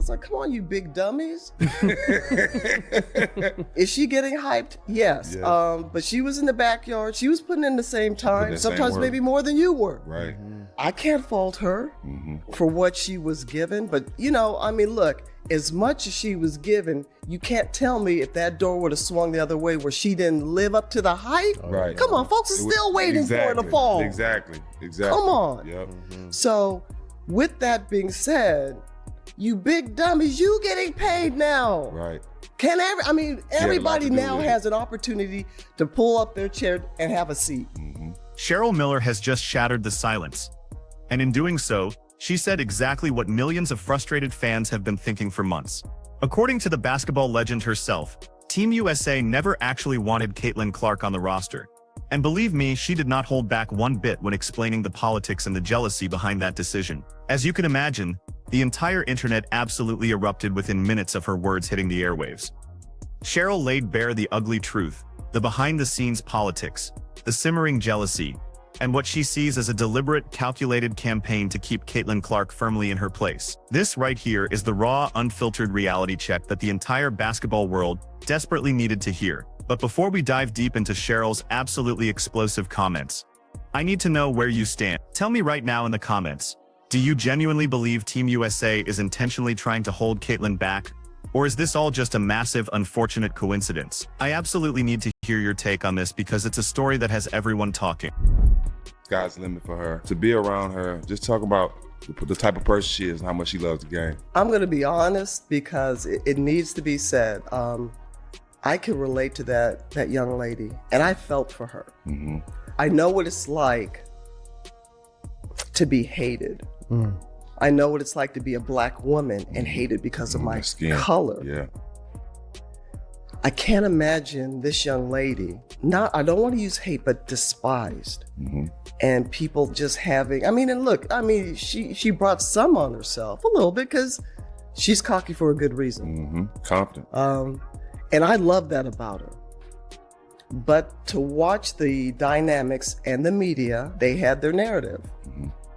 was like, come on, you big dummies. Is she getting hyped? Yes. But she was in the backyard. She was putting in the same time, sometimes maybe more than you were. Right. I can't fault her for what she was given. But, you know, I mean, look, as much as she was given, you can't tell me if that door would have swung the other way where she didn't live up to the hype. Right. Come on, folks are still waiting for it to fall. Exactly. Come on. Yep. So with that being said, you big dummies, you getting paid now. Right. Everybody now has an opportunity to pull up their chair and have a seat. Cheryl Miller has just shattered the silence. And in doing so, she said exactly what millions of frustrated fans have been thinking for months. According to the basketball legend herself, Team USA never actually wanted Caitlin Clark on the roster. And believe me, she did not hold back one bit when explaining the politics and the jealousy behind that decision. As you can imagine, the entire internet absolutely erupted within minutes of her words hitting the airwaves. Cheryl laid bare the ugly truth, the behind-the-scenes politics, the simmering jealousy, and what she sees as a deliberate, calculated campaign to keep Caitlin Clark firmly in her place. This right here is the raw, unfiltered reality check that the entire basketball world desperately needed to hear. But before we dive deep into Cheryl's absolutely explosive comments, I need to know where you stand. Tell me right now in the comments, do you genuinely believe Team USA is intentionally trying to hold Caitlin back? Or is this all just a massive, unfortunate coincidence? I absolutely need to hear your take on this because it's a story that has everyone talking. Sky's the limit for her. To be around her, just talk about the type of person she is and how much she loves the game. I'm going to be honest because it needs to be said. I can relate to that young lady, and I felt for her. I know what it's like to be hated. I know what it's like to be a Black woman and hated because of my color. Yeah. I can't imagine this young lady, I don't want to use hate, but despised. And people just having, she brought some on herself a little bit because she's cocky for a good reason. Confident. And I love that about her. But to watch the dynamics and the media, they had their narrative.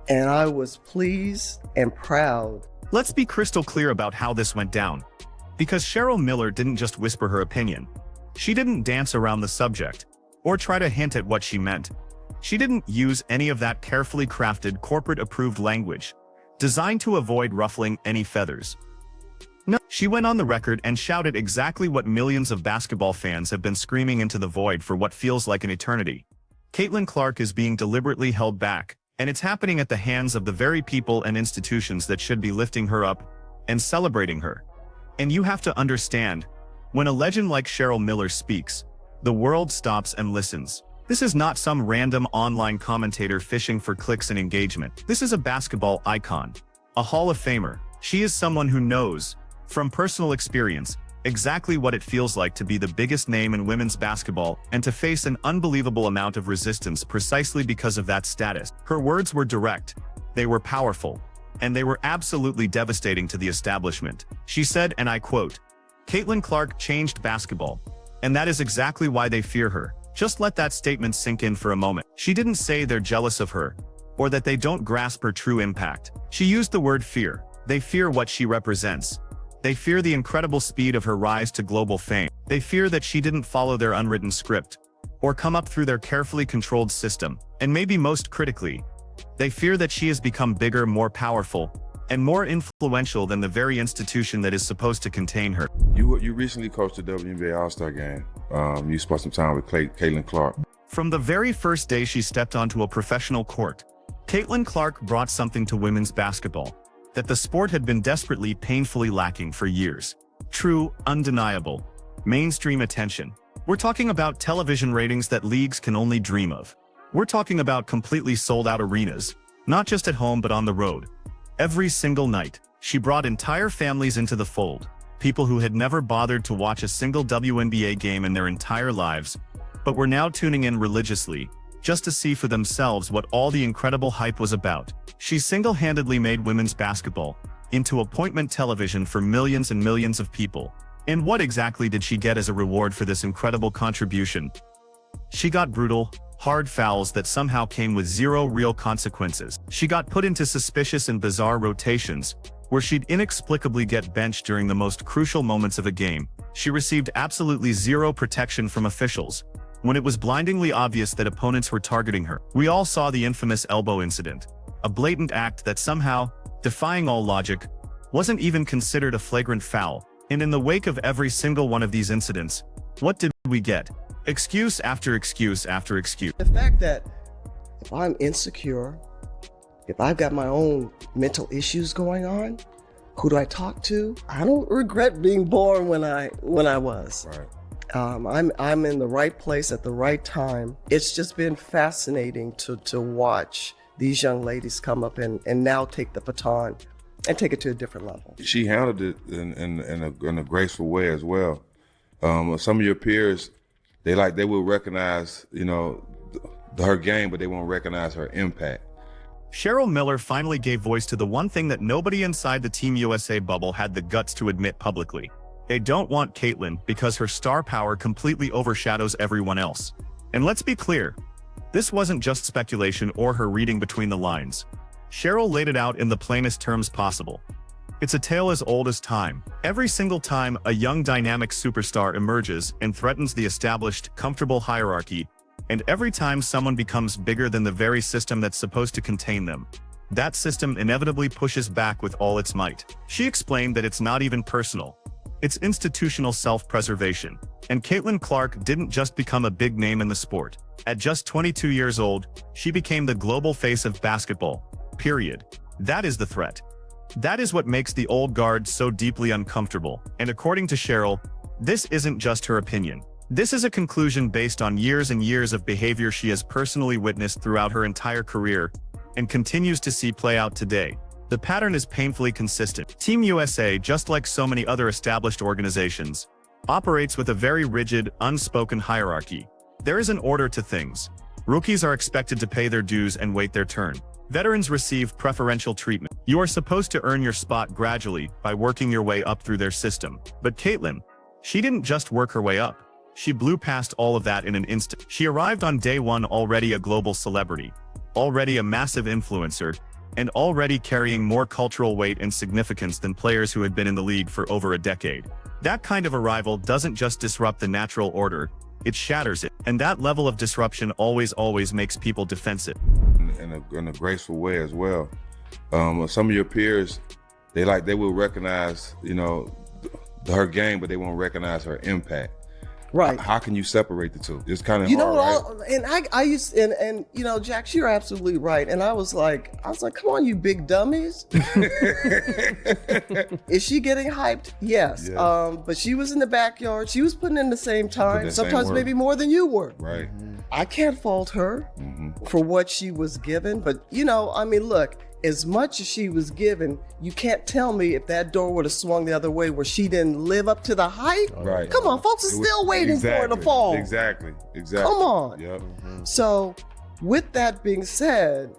And I was pleased and proud. Let's be crystal clear about how this went down. Because Cheryl Miller didn't just whisper her opinion. She didn't dance around the subject, or try to hint at what she meant. She didn't use any of that carefully crafted, corporate-approved language, designed to avoid ruffling any feathers. No, she went on the record and shouted exactly what millions of basketball fans have been screaming into the void for what feels like an eternity. Caitlin Clark is being deliberately held back, and it's happening at the hands of the very people and institutions that should be lifting her up and celebrating her. And you have to understand, when a legend like Cheryl Miller speaks, the world stops and listens. This is not some random online commentator fishing for clicks and engagement. This is a basketball icon, a Hall of Famer. She is someone who knows, from personal experience, exactly what it feels like to be the biggest name in women's basketball and to face an unbelievable amount of resistance precisely because of that status. Her words were direct, they were powerful, and they were absolutely devastating to the establishment. She said, and I quote, "Caitlin Clark changed basketball, and that is exactly why they fear her." Just let that statement sink in for a moment. She didn't say they're jealous of her, or that they don't grasp her true impact. She used the word fear. They fear what she represents. They fear the incredible speed of her rise to global fame. They fear that she didn't follow their unwritten script, or come up through their carefully controlled system. And maybe most critically, they fear that she has become bigger, more powerful, and more influential than the very institution that is supposed to contain her. You recently coached the WNBA All-Star game. You spent some time with Caitlin Clark. From the very first day she stepped onto a professional court, Caitlin Clark brought something to women's basketball that the sport had been desperately, painfully lacking for years. True, undeniable, mainstream attention. We're talking about television ratings that leagues can only dream of. We're talking about completely sold-out arenas, not just at home but on the road. Every single night, she brought entire families into the fold, people who had never bothered to watch a single WNBA game in their entire lives, but were now tuning in religiously, just to see for themselves what all the incredible hype was about. She single-handedly made women's basketball into appointment television for millions and millions of people. And what exactly did she get as a reward for this incredible contribution? She got brutal, hard fouls that somehow came with zero real consequences. She got put into suspicious and bizarre rotations, where she'd inexplicably get benched during the most crucial moments of a game. She received absolutely zero protection from officials when it was blindingly obvious that opponents were targeting her. We all saw the infamous elbow incident, a blatant act that somehow, defying all logic, wasn't even considered a flagrant foul. And in the wake of every single one of these incidents, what did we get? Excuse after excuse after excuse. The fact that if I'm insecure, if I've got my own mental issues going on, who do I talk to? I don't regret being born when I was. Right. I'm in the right place at the right time. It's just been fascinating to watch these young ladies come up and now take the baton and take it to a different level. She handled it in a graceful way as well. Some of your peers, they will recognize, her game, but they won't recognize her impact. Cheryl Miller finally gave voice to the one thing that nobody inside the Team USA bubble had the guts to admit publicly. They don't want Caitlyn because her star power completely overshadows everyone else. And let's be clear, this wasn't just speculation or her reading between the lines. Cheryl laid it out in the plainest terms possible. It's a tale as old as time. Every single time a young dynamic superstar emerges and threatens the established, comfortable hierarchy, and every time someone becomes bigger than the very system that's supposed to contain them, that system inevitably pushes back with all its might. She explained that it's not even personal. It's institutional self-preservation. And Caitlin Clark didn't just become a big name in the sport. At just 22 years old, she became the global face of basketball. Period. That is the threat. That is what makes the old guard so deeply uncomfortable. And according to Cheryl, this isn't just her opinion. This is a conclusion based on years and years of behavior she has personally witnessed throughout her entire career and continues to see play out today. The pattern is painfully consistent. Team USA, just like so many other established organizations, operates with a very rigid, unspoken hierarchy. There is an order to things. Rookies are expected to pay their dues and wait their turn. Veterans receive preferential treatment. You are supposed to earn your spot gradually by working your way up through their system. But Caitlyn, she didn't just work her way up. She blew past all of that in an instant. She arrived on day one already a global celebrity, already a massive influencer, and already carrying more cultural weight and significance than players who had been in the league for over a decade. That kind of arrival doesn't just disrupt the natural order, it shatters it. And that level of disruption always makes people defensive. In a graceful way as well. Some of your peers, they will recognize, her game, but they won't recognize her impact. Right. How can you separate the two? It's kind of hard, right? And I used and Jax, you're absolutely right. And I was like, come on, you big dummies. Is she getting hyped? Yes. Yeah. But she was in the backyard. She was putting in the same time, sometimes maybe more than you were. Right. I can't fault her for what she was given. But look, as much as she was given, you can't tell me if that door would have swung the other way where she didn't live up to the hype. Right. Come on, folks are still waiting for her to fall. Exactly. Come on. Yep. So, with that being said,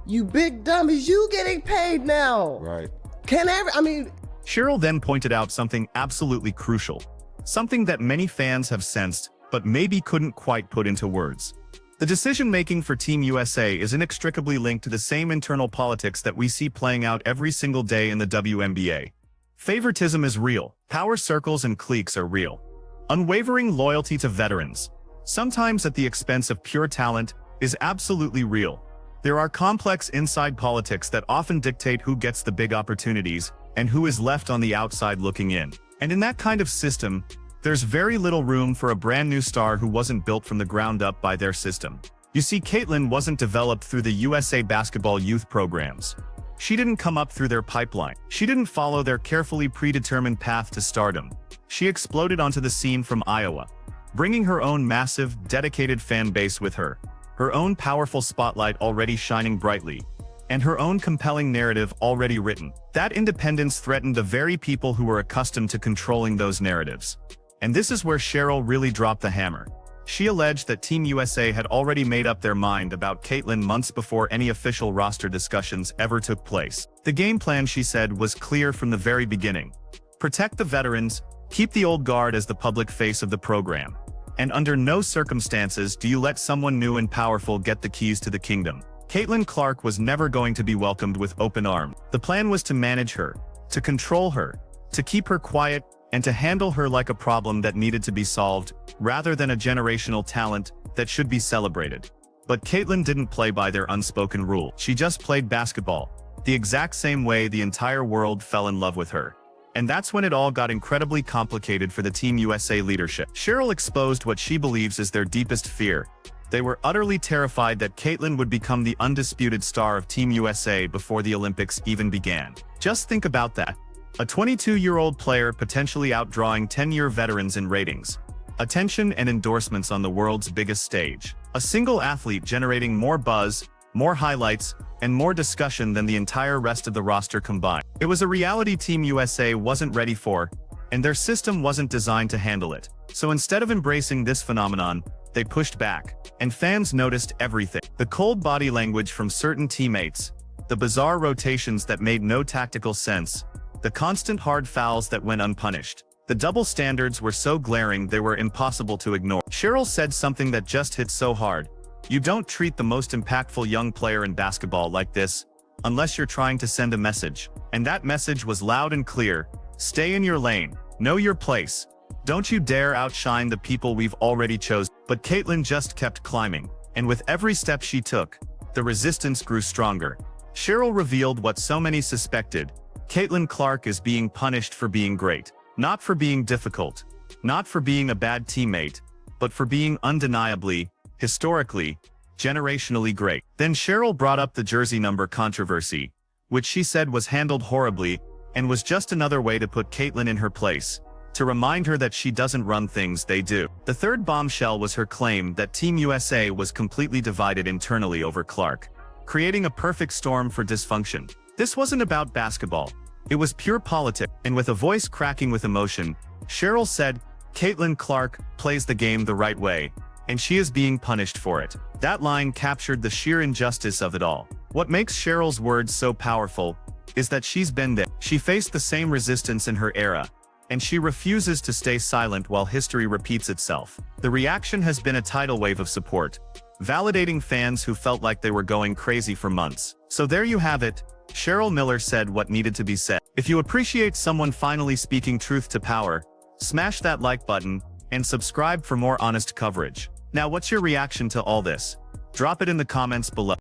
you big dummies, you getting paid now. Right. Cheryl then pointed out something absolutely crucial, something that many fans have sensed, but maybe couldn't quite put into words. The decision-making for Team USA is inextricably linked to the same internal politics that we see playing out every single day in the WNBA. Favoritism is real. Power circles and cliques are real. Unwavering loyalty to veterans, sometimes at the expense of pure talent, is absolutely real. There are complex inside politics that often dictate who gets the big opportunities and who is left on the outside looking in. And in that kind of system, there's very little room for a brand new star who wasn't built from the ground up by their system. You see, Caitlyn wasn't developed through the USA basketball youth programs. She didn't come up through their pipeline. She didn't follow their carefully predetermined path to stardom. She exploded onto the scene from Iowa, bringing her own massive, dedicated fan base with her, her own powerful spotlight already shining brightly, and her own compelling narrative already written. That independence threatened the very people who were accustomed to controlling those narratives. And this is where Cheryl really dropped the hammer. She alleged that Team USA had already made up their mind about Caitlyn months before any official roster discussions ever took place. The game plan, she said, was clear from the very beginning. Protect the veterans, keep the old guard as the public face of the program. And under no circumstances do you let someone new and powerful get the keys to the kingdom. Caitlyn Clark was never going to be welcomed with open arms. The plan was to manage her, to control her, to keep her quiet, and to handle her like a problem that needed to be solved, rather than a generational talent that should be celebrated. But Caitlyn didn't play by their unspoken rule. She just played basketball, the exact same way the entire world fell in love with her. And that's when it all got incredibly complicated for the Team USA leadership. Cheryl exposed what she believes is their deepest fear. They were utterly terrified that Caitlyn would become the undisputed star of Team USA before the Olympics even began. Just think about that. A 22-year-old player potentially outdrawing 10-year veterans in ratings, attention and endorsements on the world's biggest stage. A single athlete generating more buzz, more highlights, and more discussion than the entire rest of the roster combined. It was a reality Team USA wasn't ready for, and their system wasn't designed to handle it. So instead of embracing this phenomenon, they pushed back, and fans noticed everything. The cold body language from certain teammates, the bizarre rotations that made no tactical sense, the constant hard fouls that went unpunished. The double standards were so glaring they were impossible to ignore. Cheryl said something that just hit so hard. You don't treat the most impactful young player in basketball like this, unless you're trying to send a message. And that message was loud and clear. Stay in your lane. Know your place. Don't you dare outshine the people we've already chosen. But Caitlyn just kept climbing, and with every step she took, the resistance grew stronger. Cheryl revealed what so many suspected. Caitlyn Clark is being punished for being great. Not for being difficult. Not for being a bad teammate. But for being undeniably, historically, generationally great. Then Cheryl brought up the jersey number controversy, which she said was handled horribly, and was just another way to put Caitlyn in her place, to remind her that she doesn't run things, they do. The third bombshell was her claim that Team USA was completely divided internally over Clark, creating a perfect storm for dysfunction. This wasn't about basketball. It was pure politics, and with a voice cracking with emotion, Cheryl said, Caitlyn Clark plays the game the right way, and she is being punished for it. That line captured the sheer injustice of it all. What makes Cheryl's words so powerful is that she's been there. She faced the same resistance in her era, and she refuses to stay silent while history repeats itself. The reaction has been a tidal wave of support, validating fans who felt like they were going crazy for months. So there you have it. Cheryl Miller said what needed to be said. If you appreciate someone finally speaking truth to power, smash that like button, and subscribe for more honest coverage. Now, what's your reaction to all this? Drop it in the comments below.